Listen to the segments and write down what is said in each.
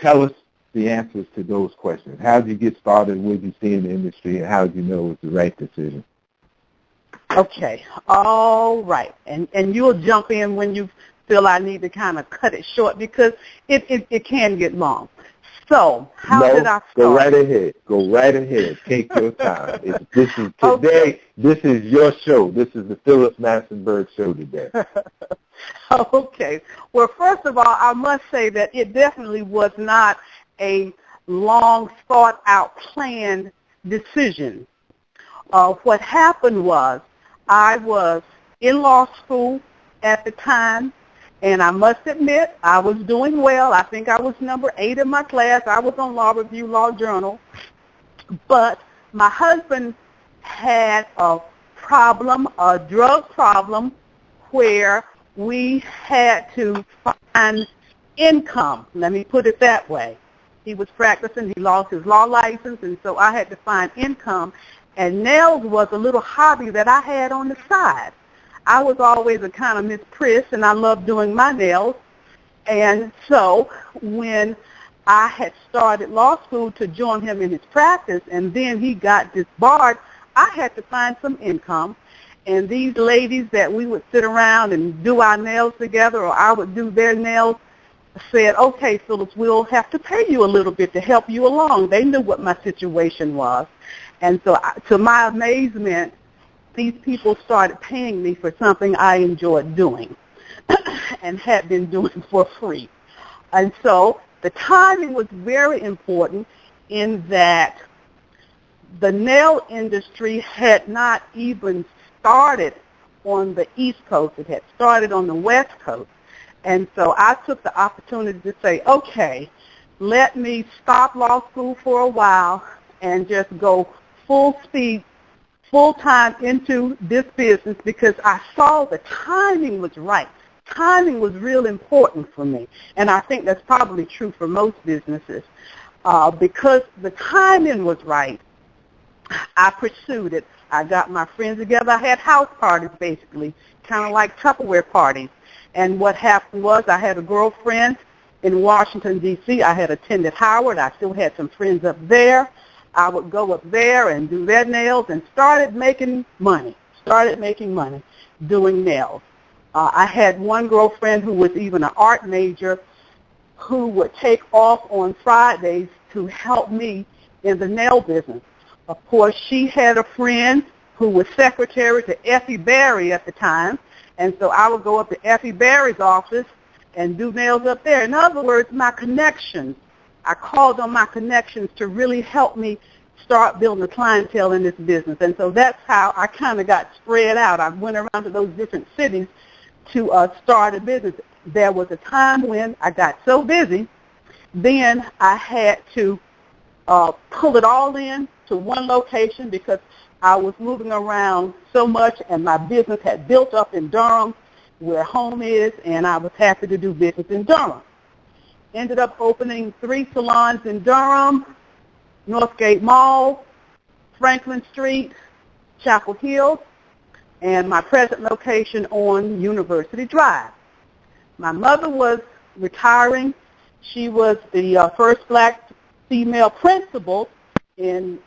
tell us the answers to those questions. How did you get started? What did you see in the industry? And how did you know it was the right decision? Okay. All right. And you'll jump in when you feel I need to kind of cut it short because it can get long. So how did I start? Go right ahead. Go right ahead. Take your time. This is today. Okay. This is your show. This is the Phyllis Massenburg show today. Okay. Well, first of all, I must say that it definitely was not a long, thought-out, planned decision. What happened was I was in law school at the time, and I must admit I was doing well. I think I was number 8 in my class. I was on Law Review, Law Journal. But my husband had a problem, a drug problem, where we had to find income. Let me put it that way. He was practicing. He lost his law license, and so I had to find income. And nails was a little hobby that I had on the side. I was always a kind of Miss Priss, and I loved doing my nails. And so when I had started law school to join him in his practice, and then he got disbarred, I had to find some income. And these ladies that we would sit around and do our nails together, or I would do their nails, said, okay, Phyllis, we'll have to pay you a little bit to help you along. They knew what my situation was. And so to my amazement, these people started paying me for something I enjoyed doing and had been doing for free. And so the timing was very important in that the nail industry had not even started on the East Coast. It had started on the West Coast. And so I took the opportunity to say, okay, let me stop law school for a while and just go full speed, full time into this business because I saw the timing was right. Timing was real important for me. And I think that's probably true for most businesses. Because the timing was right, I pursued it. I got my friends together. I had house parties, basically, kind of like Tupperware parties. And what happened was I had a girlfriend in Washington, D.C. I had attended Howard. I still had some friends up there. I would go up there and do their nails and started making money doing nails. I had one girlfriend who was even an art major who would take off on Fridays to help me in the nail business. Of course, she had a friend who was secretary to Effie Berry at the time, and so I would go up to Effie Berry's office and do nails up there. In other words, my connections. I called on my connections to really help me start building a clientele in this business. And so that's how I kind of got spread out. I went around to those different cities to start a business. There was a time when I got so busy, then I had to pull it all in to one location because I was moving around so much and my business had built up in Durham where home is, and I was happy to do business in Durham. Ended up opening 3 salons in Durham, Northgate Mall, Franklin Street, Chapel Hill, and my present location on University Drive. My mother was retiring. She was the first black female principal in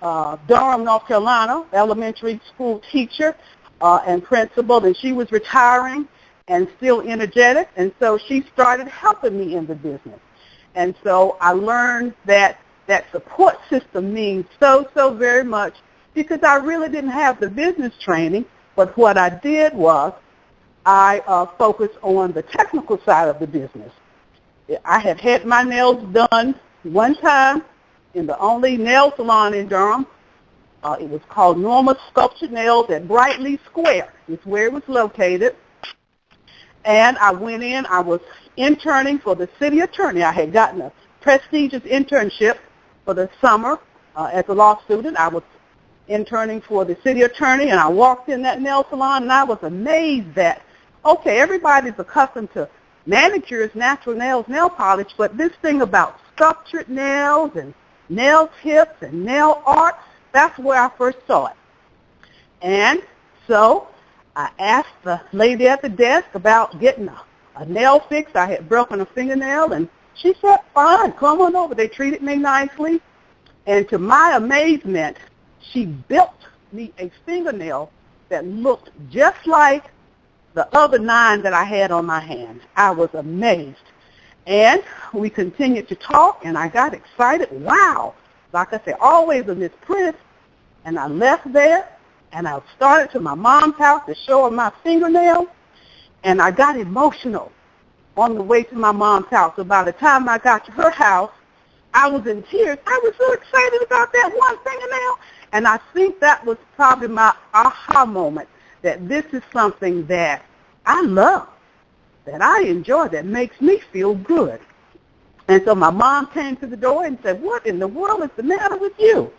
Durham, North Carolina, elementary school teacher and principal, and she was retiring and still energetic, and so she started helping me in the business. And so I learned that that support system means so very much because I really didn't have the business training, but what I did was I focused on the technical side of the business. I had had my nails done one time in the only nail salon in Durham. It was called Norma Sculptured Nails at Brightly Square. It's where it was located. And I went in. I was interning for the city attorney. I had gotten a prestigious internship for the summer as a law student. I was interning for the city attorney, and I walked in that nail salon, and I was amazed that, okay, everybody's accustomed to manicures, natural nails, nail polish, but this thing about sculptured nails and nail tips and nail art, that's where I first saw it. And so I asked the lady at the desk about getting a nail fix. I had broken a fingernail, and She said, fine, come on over. They treated me nicely. And to my amazement, she built me a fingernail that looked just like the other 9 that I had on my hand. I was amazed. And we continued to talk, and I got excited. Wow. Like I said, always a Miss Prince. And I left there, and I started to my mom's house to show her my fingernails, and I got emotional on the way to my mom's house. So by the time I got to her house, I was in tears. I was so excited about that one fingernail. And I think that was probably my aha moment, that this is something that I love, that I enjoy, that makes me feel good. And so my mom came to the door and said, what in the world is the matter with you?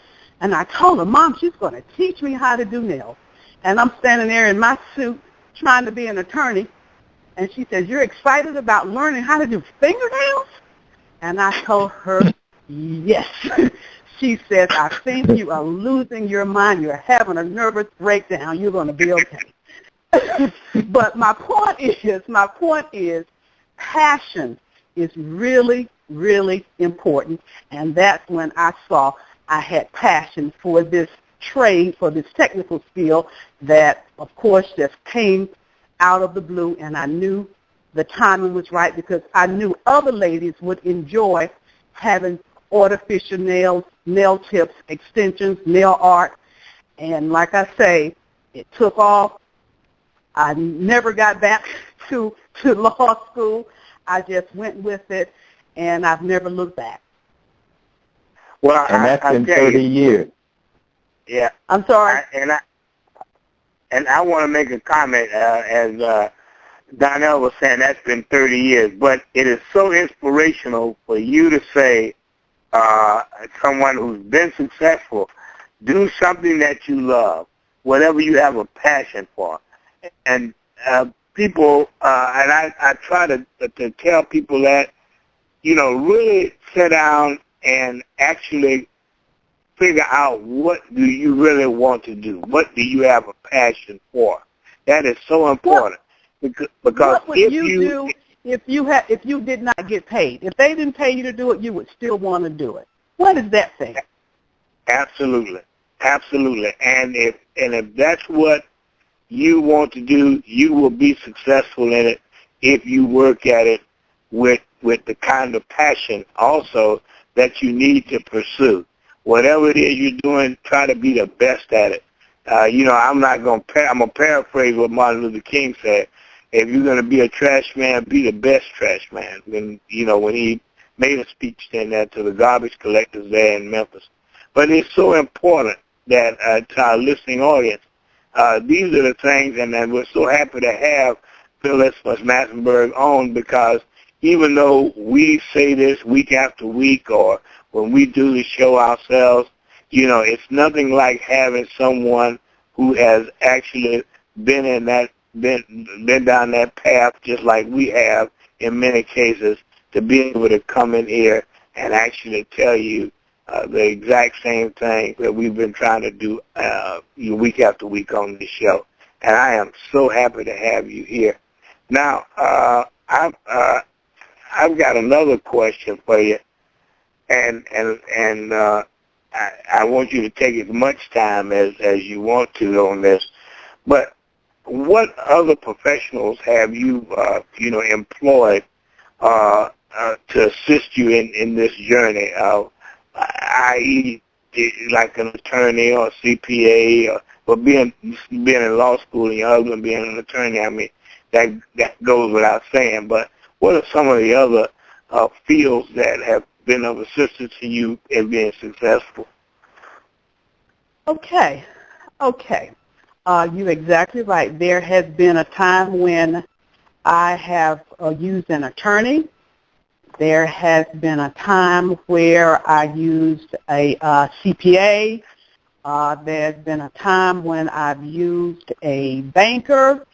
And I told her, Mom, she's going to teach me how to do nails. And I'm standing there in my suit trying to be an attorney. And she says, you're excited about learning how to do fingernails? And I told her, yes. She says, I think you are losing your mind. You're having a nervous breakdown. You're going to be okay. But my point is, passion is really, really important. And that's when I saw I had passion for this trade, for this technical skill that, of course, just came out of the blue. And I knew the timing was right because I knew other ladies would enjoy having artificial nails, nail tips, extensions, nail art. And like I say, it took off. I never got back to law school. I just went with it, and I've never looked back. Well, and that's been 30 years. Yeah. I'm sorry. And I want to make a comment, as Donnell was saying, that's been 30 years. But it is so inspirational for you to say, someone who's been successful, do something that you love, whatever you have a passion for. And people, and I try to tell people that, really sit down and actually figure out what do you really want to do. What do you have a passion for? That is so important. Because what would you do if you did not get paid? If they didn't pay you to do it, you would still want to do it. What is that thing? Absolutely. And if that's what you want to do, you will be successful in it if you work at it with the kind of passion also that you need to pursue. Whatever it is you're doing, try to be the best at it. I'm going to paraphrase what Martin Luther King said. If you're going to be a trash man, be the best trash man. When he made a speech saying that to the garbage collectors there in Memphis. But it's so important that to our listening audience, these are the things, and we're so happy to have Phyllis Massenburg on, because even though we say this week after week or when we do the show ourselves, it's nothing like having someone who has actually been down that path just like we have in many cases, to be able to come in here and actually tell you the exact same thing that we've been trying to do week after week on this show. And I am so happy to have you here. Now, I've got another question for you, and I want you to take as much time as you want to on this. But what other professionals have you employed to assist you in this journey, i.e., like an attorney or CPA, or being in law school and your husband being an attorney? I mean, that goes without saying. But what are some of the other fields that have been of assistance to you in being successful? Okay. You're exactly right. There has been a time when I have used an attorney. There has been a time where I used a CPA. There's been a time when I've used a banker.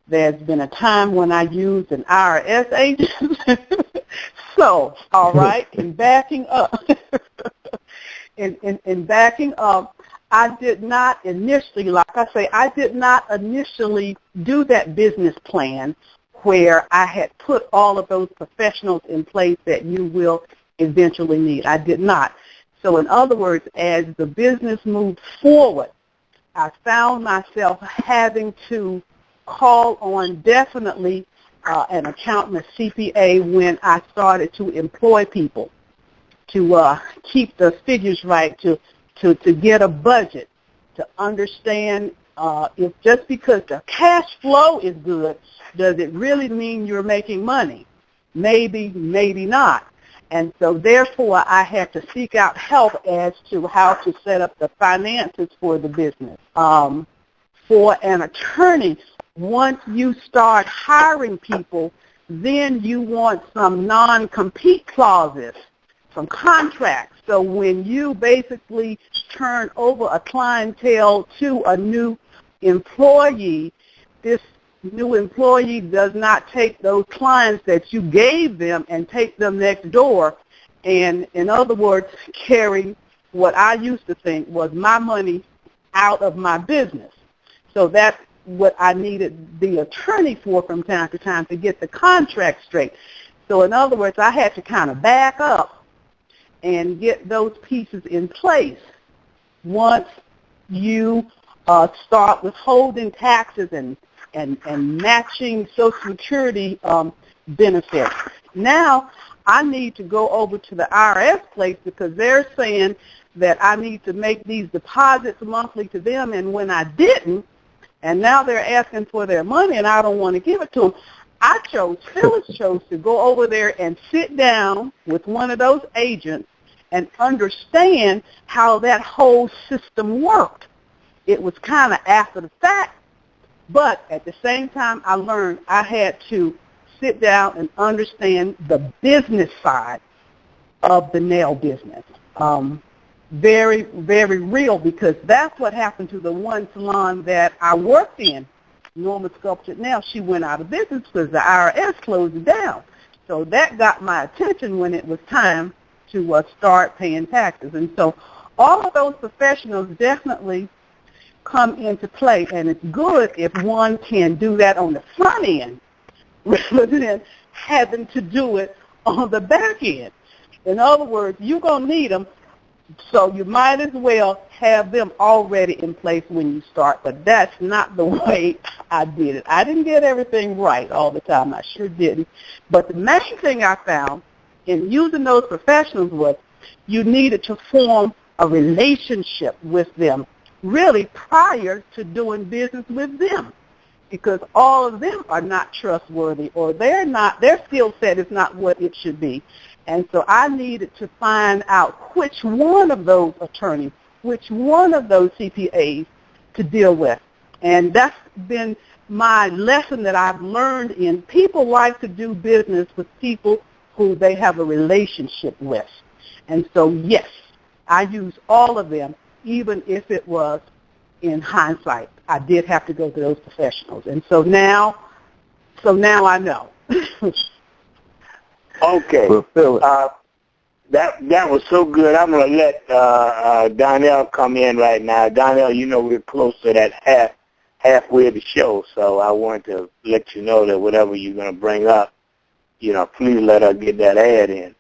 There's been a time when I used an IRS agent. So, all right, in backing up, in backing up, I did not initially, like I say, I did not initially do that business plan where I had put all of those professionals in place that you will eventually need. I did not. So in other words, as the business moved forward, I found myself having to call on definitely an accountant, a CPA, when I started to employ people, to keep the figures right, to get a budget, to understand if just because the cash flow is good, does it really mean you're making money? Maybe, maybe not. And so therefore I had to seek out help as to how to set up the finances for the business. For an attorney, once you start hiring people, then you want some non-compete clauses, some contracts. So when you basically turn over a clientele to a new employee, this new employee does not take those clients that you gave them and take them next door and, in other words, carry what I used to think was my money out of my business. So that's what I needed the attorney for from time to time, to get the contract straight. So in other words, I had to kind of back up and get those pieces in place. Once you start withholding taxes and matching Social Security benefits, now I need to go over to the IRS place because they're saying that I need to make these deposits monthly to them, and when I didn't, and now they're asking for their money and I don't want to give it to them, Phyllis chose to go over there and sit down with one of those agents and understand how that whole system worked. It was kind of after the fact, but at the same time I learned I had to sit down and understand the business side of the nail business. Very, very real, because that's what happened to the one salon that I worked in, Norma Sculptured Nail. She went out of business because the IRS closed it down. So that got my attention when it was time to start paying taxes. And so all of those professionals definitely come into play, and it's good if one can do that on the front end rather than having to do it on the back end. In other words, you're going to need them, so you might as well have them already in place when you start. But that's not the way I did it. I didn't get everything right all the time. I sure didn't. But the main thing I found in using those professionals was you needed to form a relationship with them really prior to doing business with them, because all of them are not trustworthy, or their skill set is not what it should be. And so I needed to find out which one of those attorneys, which one of those CPAs to deal with. And that's been my lesson that I've learned in people like to do business with people who they have a relationship with. And so, yes, I use all of them, even if it was in hindsight. I did have to go to those professionals. And so now I know. Okay. That was so good. I'm going to let Donnell come in right now. Donnell, you know we're close to that halfway of the show, so I want to let you know that whatever you're going to bring up, please let us get that ad in.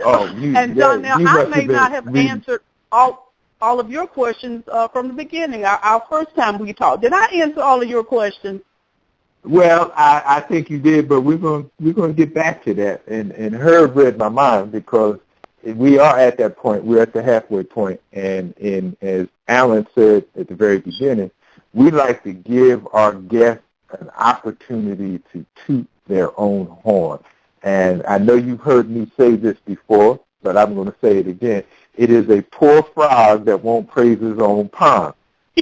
And Donnell, I may not have answered all of your questions from the beginning. Our first time we talked, did I answer all of your questions? Well, I think you did, but we're going to get back to that. And Herb read my mind, because we are at that point. We're at the halfway point. And as Alan said at the very beginning, we like to give our guests an opportunity to toot their own horn. And I know you've heard me say this before, but I'm going to say it again. It is a poor frog that won't praise his own pond.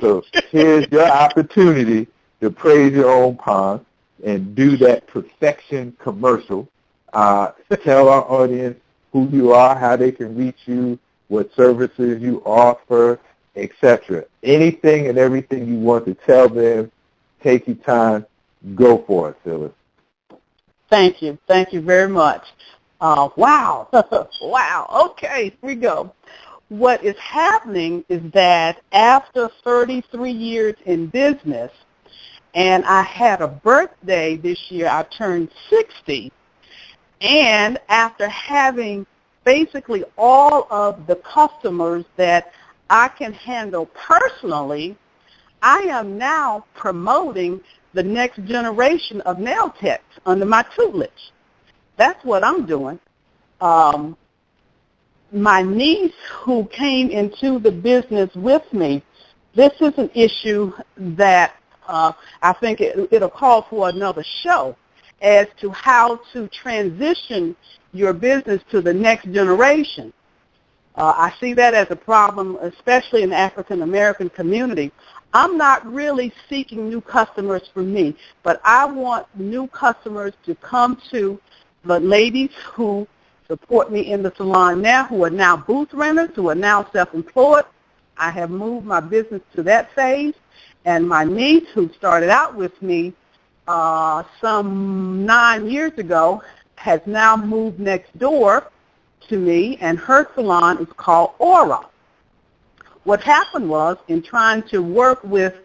So here's your opportunity to praise your own pond and do that perfection commercial. Tell our audience who you are, how they can reach you, what services you offer, etc. Anything and everything you want to tell them, take your time, go for it, Phyllis. Thank you. Thank you very much. Wow. Wow. Okay, here we go. What is happening is that after 33 years in business, And I had a birthday this year. I turned 60. And after having basically all of the customers that I can handle personally, I am now promoting the next generation of nail techs under my tutelage. That's what I'm doing. My niece, who came into the business with me, this is an issue that I think it'll call for another show as to how to transition your business to the next generation. I see that as a problem, especially in the African American community. I'm not really seeking new customers for me, but I want new customers to come to the ladies who support me in the salon now, who are now booth renters, who are now self-employed. I have moved my business to that phase, and my niece, who started out with me some 9 years ago, has now moved next door to me, and her salon is called Aura. What happened was, in trying to work with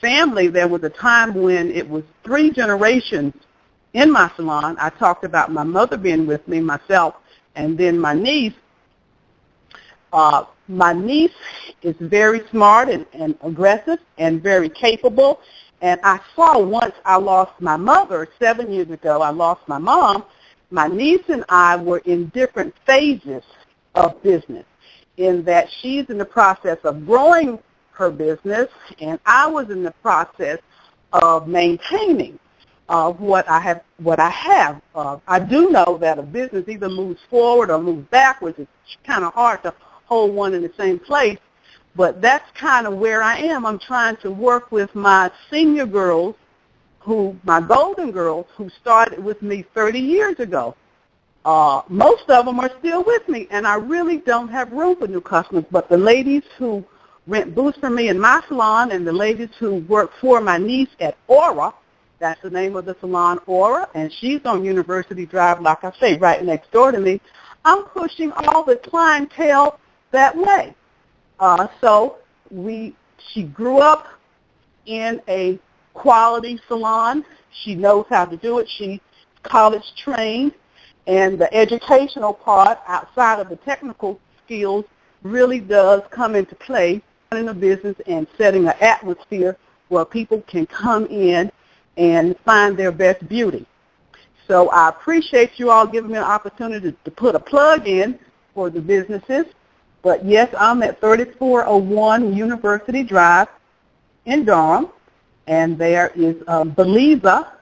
family, there was a time when it was 3 generations in my salon. I talked about my mother being with me, myself, and then my niece. My niece is very smart and aggressive and very capable. And I saw once I lost my mother 7 years ago, I lost my mom. My niece and I were in different phases of business, in that she's in the process of growing her business, and I was in the process of maintaining what I have. I do know that a business either moves forward or moves backwards. It's kind of hard to hold one in the same place, but that's kind of where I am. I'm trying to work with my senior girls, my golden girls, who started with me 30 years ago. Most of them are still with me, and I really don't have room for new customers, but the ladies who rent booths from me in my salon and the ladies who work for my niece at Aura, that's the name of the salon, Aura, and she's on University Drive, like I say, right next door to me. I'm pushing all the clientele that way. She grew up in a quality salon. She knows how to do it. She's college trained, and the educational part outside of the technical skills really does come into play in the business and setting an atmosphere where people can come in and find their best beauty. So I appreciate you all giving me an opportunity to put a plug in for the businesses. But yes, I'm at 3401 University Drive in Durham, and there is Belisa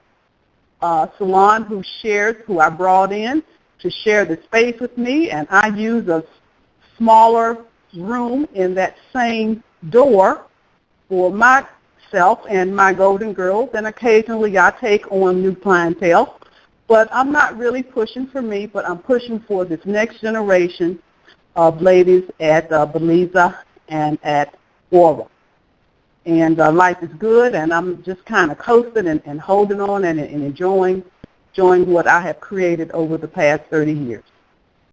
Salon who I brought in to share the space with me, and I use a smaller room in that same door for myself and my golden girls, and occasionally I take on new clientele. But I'm not really pushing for me, but I'm pushing for this next generation of ladies at Belisa and at Aura. And life is good, and I'm just kind of coasting and holding on and enjoying what I have created over the past 30 years.